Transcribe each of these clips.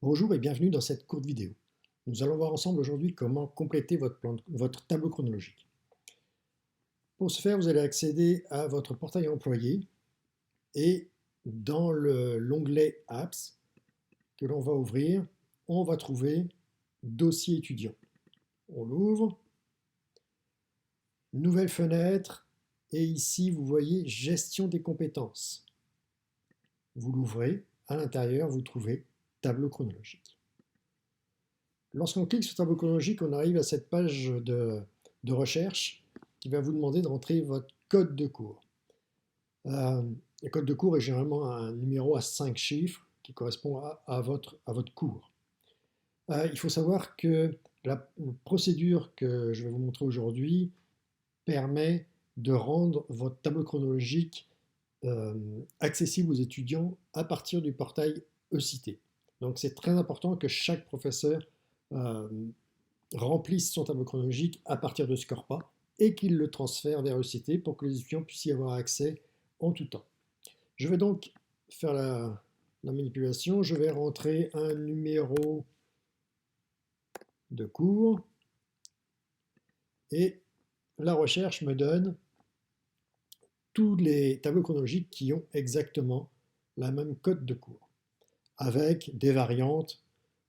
Bonjour et bienvenue dans cette courte vidéo. Nous allons voir ensemble aujourd'hui comment compléter votre tableau chronologique. Pour ce faire, vous allez accéder à votre portail employé et dans l'onglet Apps que l'on va ouvrir, on va trouver Dossier étudiant. On l'ouvre, nouvelle fenêtre et ici vous voyez Gestion des compétences. Vous l'ouvrez, à l'intérieur vous trouvez Tableau chronologique. Lorsqu'on clique sur Tableau chronologique, on arrive à cette page de recherche qui va vous demander de rentrer votre code de cours. Le code de cours est généralement un numéro à 5 chiffres qui correspond à votre cours. Il faut savoir que la procédure que je vais vous montrer aujourd'hui permet de rendre votre tableau chronologique accessible aux étudiants à partir du portail e-cité. Donc c'est très important que chaque professeur euh, remplisse son tableau chronologique à partir de Scorpa et qu'il le transfère vers e-cité pour que les étudiants puissent y avoir accès en tout temps. Je vais donc faire la manipulation. Je vais rentrer un numéro de cours et la recherche me donne tous les tableaux chronologiques qui ont exactement la même code de cours, avec des variantes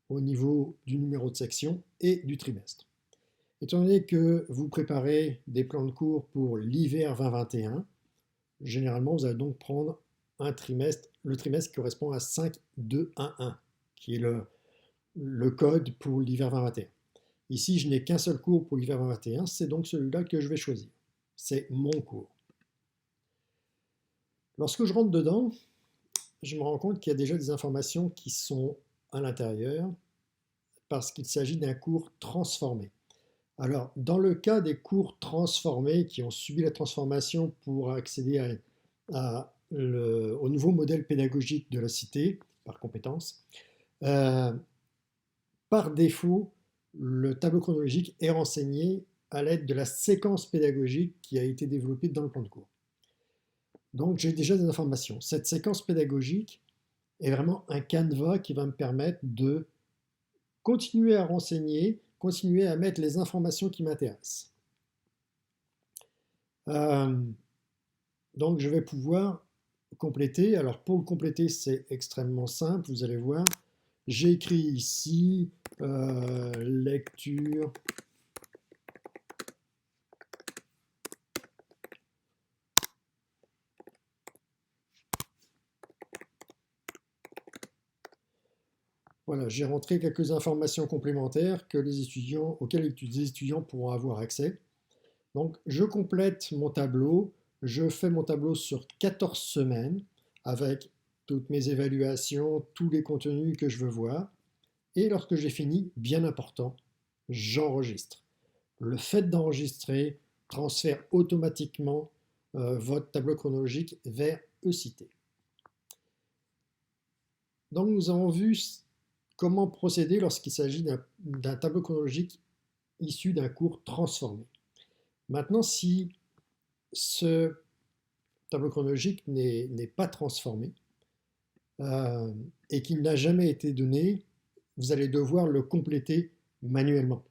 au niveau du numéro de section et du trimestre. Étant donné que vous préparez des plans de cours pour l'hiver 2021, généralement vous allez donc prendre un trimestre, le trimestre qui correspond à 5211, qui est le code pour l'hiver 2021. Ici, je n'ai qu'un seul cours pour l'hiver 2021, c'est donc celui-là que je vais choisir. C'est mon cours. Lorsque je rentre dedans, je me rends compte qu'il y a déjà des informations qui sont à l'intérieur parce qu'il s'agit d'un cours transformé. Alors, dans le cas des cours transformés qui ont subi la transformation pour accéder au nouveau modèle pédagogique de la cité par compétences, euh, par défaut, le tableau chronologique est renseigné à l'aide de la séquence pédagogique qui a été développée dans le plan de cours. Donc, j'ai déjà des informations. Cette séquence pédagogique est vraiment un canevas qui va me permettre de continuer à renseigner, continuer à mettre les informations qui m'intéressent. Donc je vais pouvoir compléter. Alors pour le compléter, c'est extrêmement simple, vous allez voir. J'ai écrit ici lecture voilà, j'ai rentré quelques informations complémentaires auxquelles les étudiants pourront avoir accès. Donc je complète mon tableau, je fais mon tableau sur 14 semaines avec toutes mes évaluations, tous les contenus que je veux voir. Et lorsque j'ai fini, bien important, j'enregistre. Le fait d'enregistrer transfère automatiquement votre tableau chronologique vers e-cité. Donc nous avons vu comment procéder lorsqu'il s'agit d'un tableau chronologique issu d'un cours transformé. Maintenant, si ce tableau chronologique n'est pas transformé et qu'il n'a jamais été donné, vous allez devoir le compléter manuellement.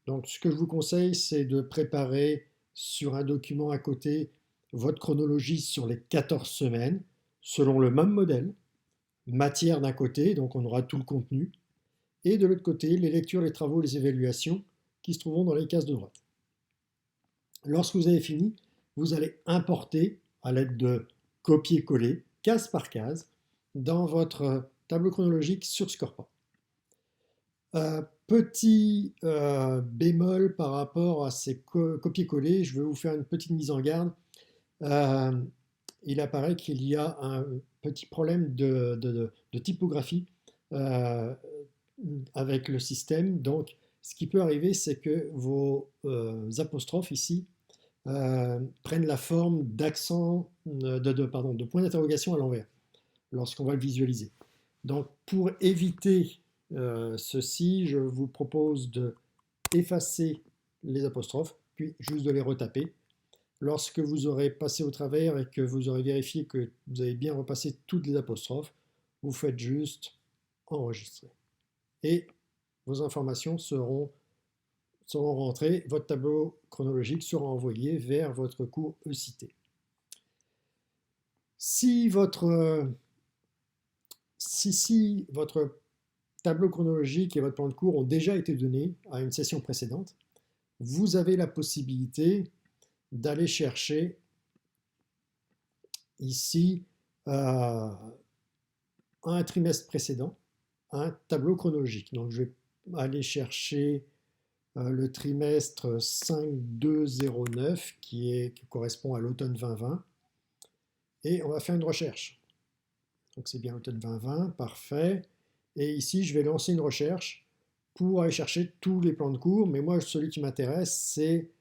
Donc ce que je vous conseille, c'est de préparer sur un document à côté votre chronologie sur les 14 semaines, selon le même modèle, matière d'un côté, donc on aura tout le contenu, et de l'autre côté, les lectures, les travaux, les évaluations qui se trouveront dans les cases de droite. Lorsque vous avez fini, vous allez importer à l'aide de copier-coller, case par case, dans votre tableau chronologique sur Scorpa. Petit bémol par rapport à ces copier-coller, je vais vous faire une petite mise en garde. Il apparaît qu'il y a un petit problème de typographie avec le système. Donc, ce qui peut arriver, c'est que vos apostrophes ici prennent la forme d'accent, de point d'interrogation à l'envers lorsqu'on va le visualiser. Donc, pour éviter ceci, je vous propose de effacer les apostrophes, puis juste de les retaper. Lorsque vous aurez passé au travers et que vous aurez vérifié que vous avez bien repassé toutes les apostrophes, vous faites juste enregistrer. et vos informations seront rentrées, votre tableau chronologique sera envoyé vers votre cours e-cité. Si votre tableau chronologique et votre plan de cours ont déjà été donnés à une session précédente, vous avez la possibilité d'aller chercher ici un trimestre précédent, un tableau chronologique. Donc je vais aller chercher le trimestre 5209 qui correspond à l'automne 2020 et on va faire une recherche. Donc c'est bien l'automne 2020, parfait. Et ici je vais lancer une recherche pour aller chercher tous les plans de cours, mais moi celui qui m'intéresse c'est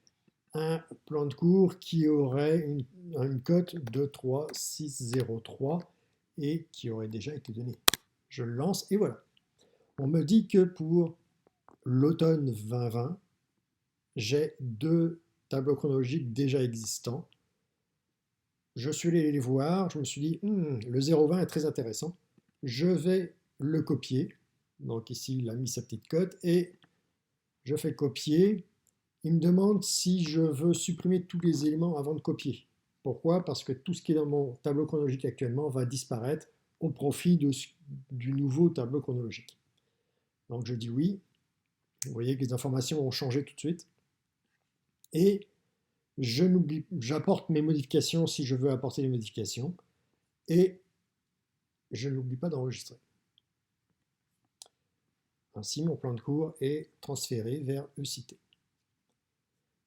un plan de cours qui aurait une cote de 3603 et qui aurait déjà été donné. Je le lance et voilà. On me dit que pour l'automne 2020, j'ai 2 tableaux chronologiques déjà existants. Je suis allé les voir, je me suis dit, le 0,20 est très intéressant. Je vais le copier. Donc ici, il a mis sa petite cote et je fais copier. Il me demande si je veux supprimer tous les éléments avant de copier. Pourquoi? Parce que tout ce qui est dans mon tableau chronologique actuellement va disparaître au profit du nouveau tableau chronologique. Donc je dis oui. Vous voyez que les informations ont changé tout de suite. Et j'apporte mes modifications si je veux apporter des modifications. Et je n'oublie pas d'enregistrer. Ainsi, mon plan de cours est transféré vers e-cité.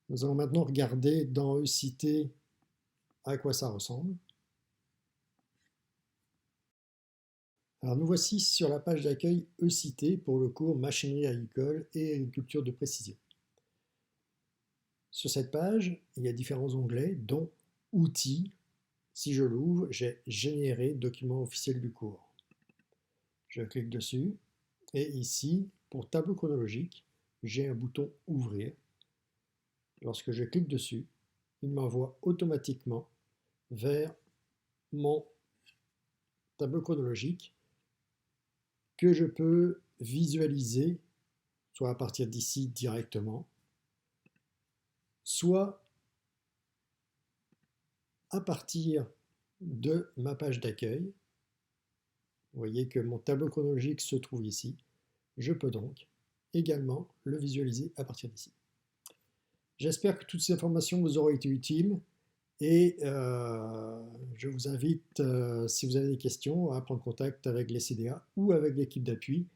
Nous allons maintenant regarder dans e-cité à quoi ça ressemble. Alors nous voici sur la page d'accueil e-cité pour le cours machinerie agricole et agriculture de précision. Sur cette page, il y a différents onglets dont outils. Si je l'ouvre, j'ai généré document officiel du cours. Je clique dessus et ici, pour tableau chronologique, j'ai un bouton ouvrir. Lorsque je clique dessus, il m'envoie automatiquement vers mon tableau chronologique que je peux visualiser, soit à partir d'ici directement, soit à partir de ma page d'accueil. Vous voyez que mon tableau chronologique se trouve ici. Je peux donc également le visualiser à partir d'ici. J'espère que toutes ces informations vous auront été utiles et je vous invite, si vous avez des questions, à prendre contact avec les CDA ou avec l'équipe d'appui